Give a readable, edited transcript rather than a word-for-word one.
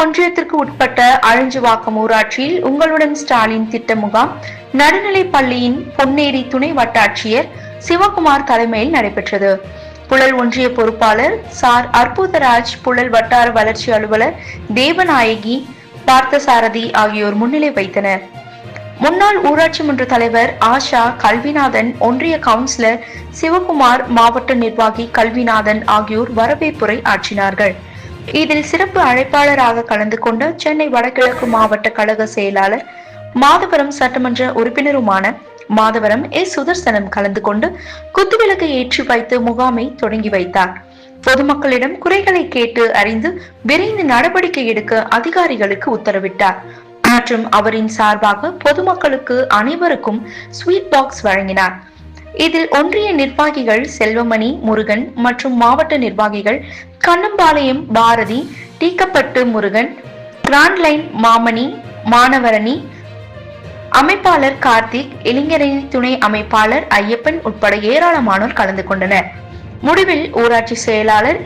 ஒன்றியத்திற்கு உட்பட்ட அழிஞ்சுவாக்கம் ஊராட்சியில் உங்களுடன் ஸ்டாலின் திட்ட முகாம் நடுநிலைப் பள்ளியின் பொன்னேரி துணை வட்டாட்சியர் சிவகுமார் தலைமையில் நடைபெற்றது. புழல் ஒன்றிய பொறுப்பாளர் சார் அற்புதராஜ், புழல் வட்டார வளர்ச்சி அலுவலர் தேவநாயகி, பார்த்தசாரதி ஆகியோர் முன்னிலை வைத்தனர். முன்னாள் ஊராட்சி மன்ற தலைவர் ஆஷா, கல்விநாதன், ஒன்றிய கவுன்சிலர் சிவகுமார், மாவட்ட நிர்வாகி கல்விநாதன் ஆகியோர் வரவேற்புரை ஆற்றினார்கள். இதில் சிறப்பு அழைப்பாளராக கலந்து கொண்ட சென்னை வடகிழக்கு மாவட்ட கழக செயலாளர், மாதவரம் சட்டமன்ற உறுப்பினருமான மாதவரம் சுதர்சனம் கலந்து கொண்டு குத்துவிளக்கை ஏற்றி வைத்து முகாமை தொடங்கி வைத்தார். பொதுமக்களிடம் குறைகளை கேட்டு அறிந்து விரைந்து நடவடிக்கை எடுக்க அதிகாரிகளுக்கு உத்தரவிட்டார். மற்றும் அவரின் சார்பாக பொதுமக்களுக்கு அனைவருக்கும் ஸ்வீட் பாக்ஸ் வழங்கினார். இதில் ஒன்றிய நிர்வாகிகள் செல்வமணி, முருகன் மற்றும் மாவட்ட நிர்வாகிகள் கண்ணம்பாளையம் பாரதி, டீக்கப்பட்டு முருகன், கிராண்ட்லைன் மாமணி, மாணவரணி, அமைப்பாளர் கார்த்திக், இளைஞரணி துணை அமைப்பாளர் ஐயப்பன் உட்பட ஏராளமானோர் கலந்து கொண்டனர். முடிவில் ஊராட்சி செயலாளர்